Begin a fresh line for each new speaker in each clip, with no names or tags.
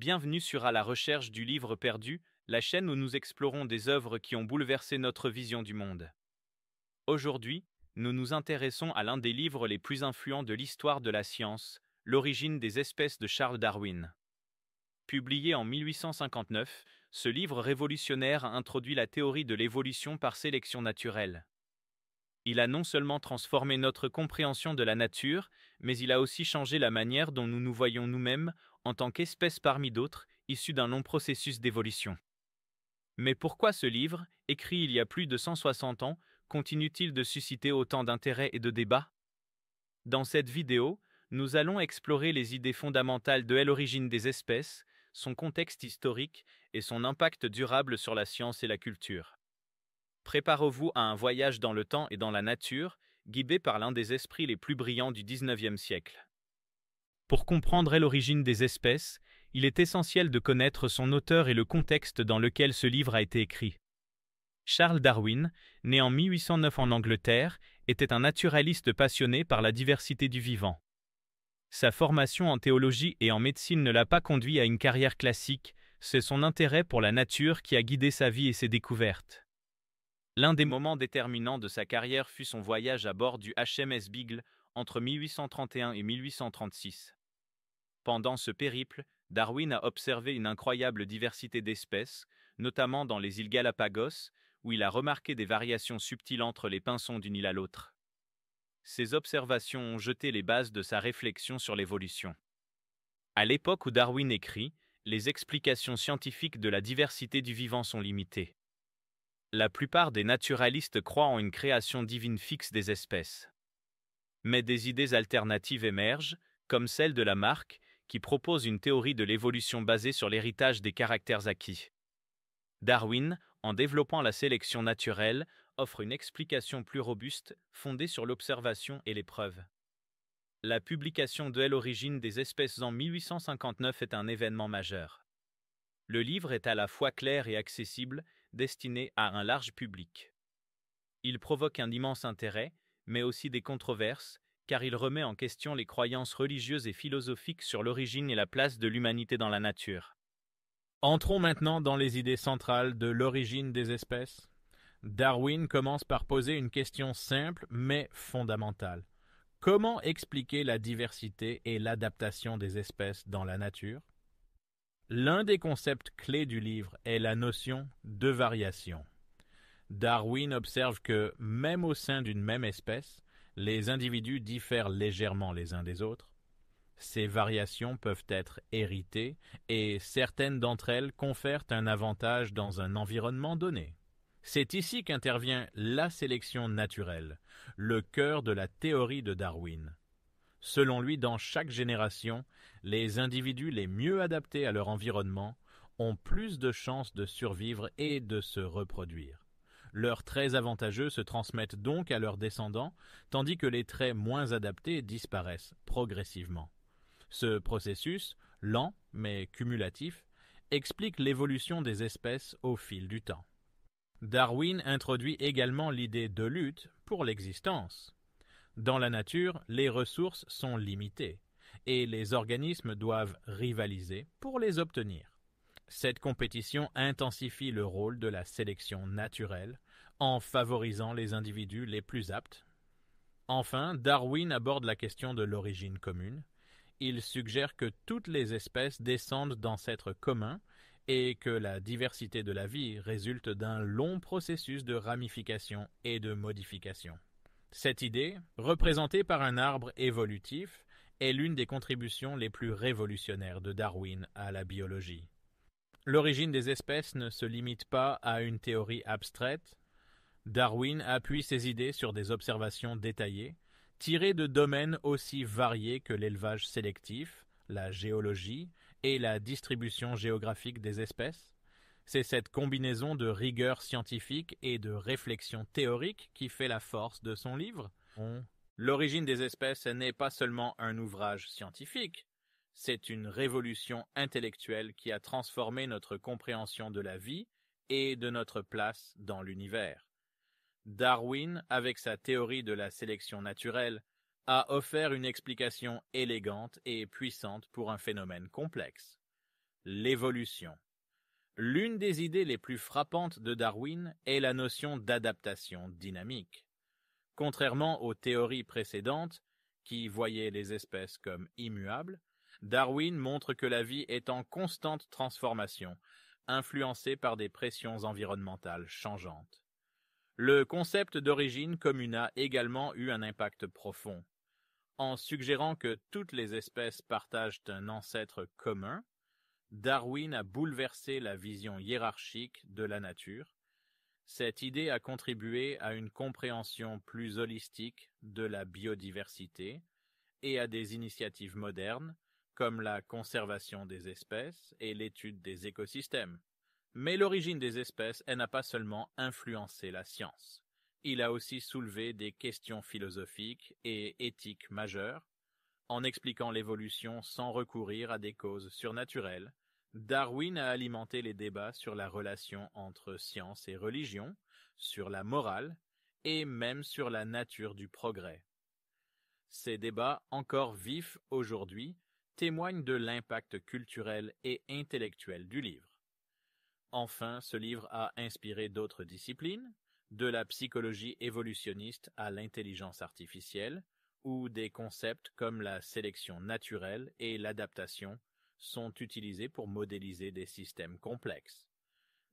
Bienvenue sur À la recherche du livre perdu, la chaîne où nous explorons des œuvres qui ont bouleversé notre vision du monde. Aujourd'hui, nous nous intéressons à l'un des livres les plus influents de l'histoire de la science, L'origine des espèces de Charles Darwin. Publié en 1859, ce livre révolutionnaire a introduit la théorie de l'évolution par sélection naturelle. Il a non seulement transformé notre compréhension de la nature, mais il a aussi changé la manière dont nous nous voyons nous-mêmes en tant qu'espèces parmi d'autres, issues d'un long processus d'évolution. Mais pourquoi ce livre, écrit il y a plus de 160 ans, continue-t-il de susciter autant d'intérêt et de débats? Dans cette vidéo, nous allons explorer les idées fondamentales de l'origine des espèces, son contexte historique et son impact durable sur la science et la culture. Préparez-vous à un voyage dans le temps et dans la nature, guidé par l'un des esprits les plus brillants du XIXe siècle. Pour comprendre l'origine des espèces, il est essentiel de connaître son auteur et le contexte dans lequel ce livre a été écrit. Charles Darwin, né en 1809 en Angleterre, était un naturaliste passionné par la diversité du vivant. Sa formation en théologie et en médecine ne l'a pas conduit à une carrière classique, c'est son intérêt pour la nature qui a guidé sa vie et ses découvertes. L'un des moments déterminants de sa carrière fut son voyage à bord du HMS Beagle entre 1831 et 1836. Pendant ce périple, Darwin a observé une incroyable diversité d'espèces, notamment dans les îles Galapagos, où il a remarqué des variations subtiles entre les pinsons d'une île à l'autre. Ces observations ont jeté les bases de sa réflexion sur l'évolution. À l'époque où Darwin écrit, les explications scientifiques de la diversité du vivant sont limitées. La plupart des naturalistes croient en une création divine fixe des espèces. Mais des idées alternatives émergent, comme celle de Lamarck, qui propose une théorie de l'évolution basée sur l'héritage des caractères acquis. Darwin, en développant la sélection naturelle, offre une explication plus robuste, fondée sur l'observation et les preuves. La publication de l'origine des espèces en 1859 est un événement majeur. Le livre est à la fois clair et accessible, destiné à un large public. Il provoque un immense intérêt, mais aussi des controverses, car il remet en question les croyances religieuses et philosophiques sur l'origine et la place de l'humanité dans la nature.
Entrons maintenant dans les idées centrales de l'origine des espèces. Darwin commence par poser une question simple mais fondamentale. Comment expliquer la diversité et l'adaptation des espèces dans la nature? L'un des concepts clés du livre est la notion de variation. Darwin observe que, même au sein d'une même espèce, les individus diffèrent légèrement les uns des autres. Ces variations peuvent être héritées et certaines d'entre elles confèrent un avantage dans un environnement donné. C'est ici qu'intervient la sélection naturelle, le cœur de la théorie de Darwin. Selon lui, dans chaque génération, les individus les mieux adaptés à leur environnement ont plus de chances de survivre et de se reproduire. Leurs traits avantageux se transmettent donc à leurs descendants, tandis que les traits moins adaptés disparaissent progressivement. Ce processus, lent mais cumulatif, explique l'évolution des espèces au fil du temps. Darwin introduit également l'idée de lutte pour l'existence. Dans la nature, les ressources sont limitées et les organismes doivent rivaliser pour les obtenir. Cette compétition intensifie le rôle de la sélection naturelle en favorisant les individus les plus aptes. Enfin, Darwin aborde la question de l'origine commune. Il suggère que toutes les espèces descendent d'ancêtres communs et que la diversité de la vie résulte d'un long processus de ramification et de modification. Cette idée, représentée par un arbre évolutif, est l'une des contributions les plus révolutionnaires de Darwin à la biologie. L'origine des espèces ne se limite pas à une théorie abstraite. Darwin appuie ses idées sur des observations détaillées, tirées de domaines aussi variés que l'élevage sélectif, la géologie et la distribution géographique des espèces. C'est cette combinaison de rigueur scientifique et de réflexion théorique qui fait la force de son livre. L'origine des espèces n'est pas seulement un ouvrage scientifique, c'est une révolution intellectuelle qui a transformé notre compréhension de la vie et de notre place dans l'univers. Darwin, avec sa théorie de la sélection naturelle, a offert une explication élégante et puissante pour un phénomène complexe. l'évolution. L'une des idées les plus frappantes de Darwin est la notion d'adaptation dynamique. Contrairement aux théories précédentes, qui voyaient les espèces comme immuables, Darwin montre que la vie est en constante transformation, influencée par des pressions environnementales changeantes. Le concept d'origine commune a également eu un impact profond. En suggérant que toutes les espèces partagent un ancêtre commun, Darwin a bouleversé la vision hiérarchique de la nature. Cette idée a contribué à une compréhension plus holistique de la biodiversité et à des initiatives modernes comme la conservation des espèces et l'étude des écosystèmes. Mais l'origine des espèces, elle n'a pas seulement influencé la science. Il a aussi soulevé des questions philosophiques et éthiques majeures. En expliquant l'évolution sans recourir à des causes surnaturelles, Darwin a alimenté les débats sur la relation entre science et religion, sur la morale et même sur la nature du progrès. Ces débats, encore vifs aujourd'hui, témoignent de l'impact culturel et intellectuel du livre. Enfin, ce livre a inspiré d'autres disciplines, de la psychologie évolutionniste à l'intelligence artificielle, où des concepts comme la sélection naturelle et l'adaptation sont utilisés pour modéliser des systèmes complexes.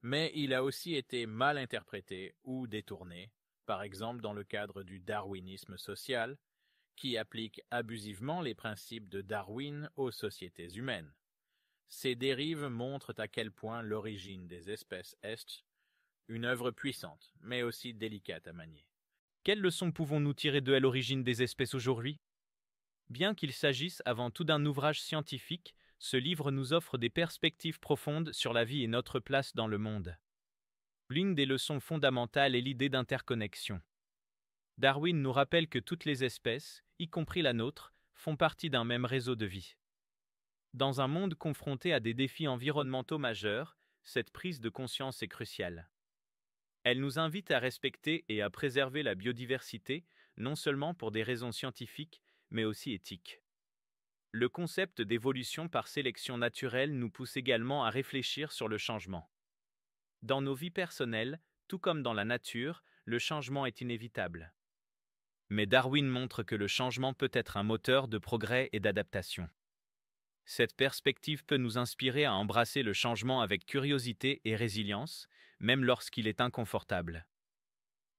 Mais il a aussi été mal interprété ou détourné, par exemple dans le cadre du darwinisme social, qui applique abusivement les principes de Darwin aux sociétés humaines. Ces dérives montrent à quel point l'origine des espèces est une œuvre puissante, mais aussi délicate à manier.
Quelles leçons pouvons-nous tirer de l'origine des espèces aujourd'hui? Bien qu'il s'agisse avant tout d'un ouvrage scientifique, ce livre nous offre des perspectives profondes sur la vie et notre place dans le monde. L'une des leçons fondamentales est l'idée d'interconnexion. Darwin nous rappelle que toutes les espèces, y compris la nôtre, font partie d'un même réseau de vie. Dans un monde confronté à des défis environnementaux majeurs, cette prise de conscience est cruciale. Elle nous invite à respecter et à préserver la biodiversité, non seulement pour des raisons scientifiques, mais aussi éthiques. Le concept d'évolution par sélection naturelle nous pousse également à réfléchir sur le changement. Dans nos vies personnelles, tout comme dans la nature, le changement est inévitable. Mais Darwin montre que le changement peut être un moteur de progrès et d'adaptation. Cette perspective peut nous inspirer à embrasser le changement avec curiosité et résilience, même lorsqu'il est inconfortable.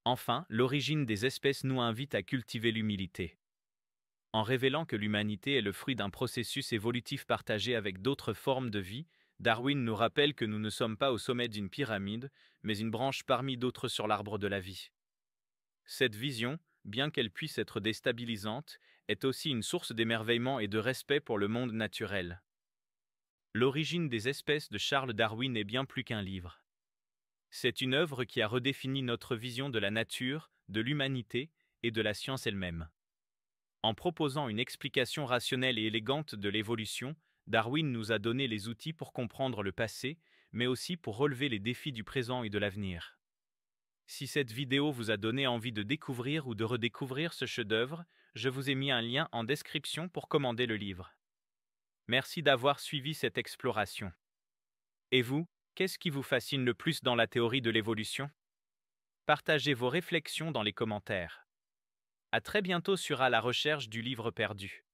Enfin, l'origine des espèces nous invite à cultiver l'humilité. En révélant que l'humanité est le fruit d'un processus évolutif partagé avec d'autres formes de vie, Darwin nous rappelle que nous ne sommes pas au sommet d'une pyramide, mais une branche parmi d'autres sur l'arbre de la vie. Cette vision, bien qu'elle puisse être déstabilisante, est aussi une source d'émerveillement et de respect pour le monde naturel. L'origine des espèces de Charles Darwin est bien plus qu'un livre. C'est une œuvre qui a redéfini notre vision de la nature, de l'humanité et de la science elle-même. En proposant une explication rationnelle et élégante de l'évolution, Darwin nous a donné les outils pour comprendre le passé, mais aussi pour relever les défis du présent et de l'avenir. Si cette vidéo vous a donné envie de découvrir ou de redécouvrir ce chef-d'œuvre, je vous ai mis un lien en description pour commander le livre. Merci d'avoir suivi cette exploration. Et vous, qu'est-ce qui vous fascine le plus dans la théorie de l'évolution? Partagez vos réflexions dans les commentaires. À très bientôt sur À la recherche du livre perdu.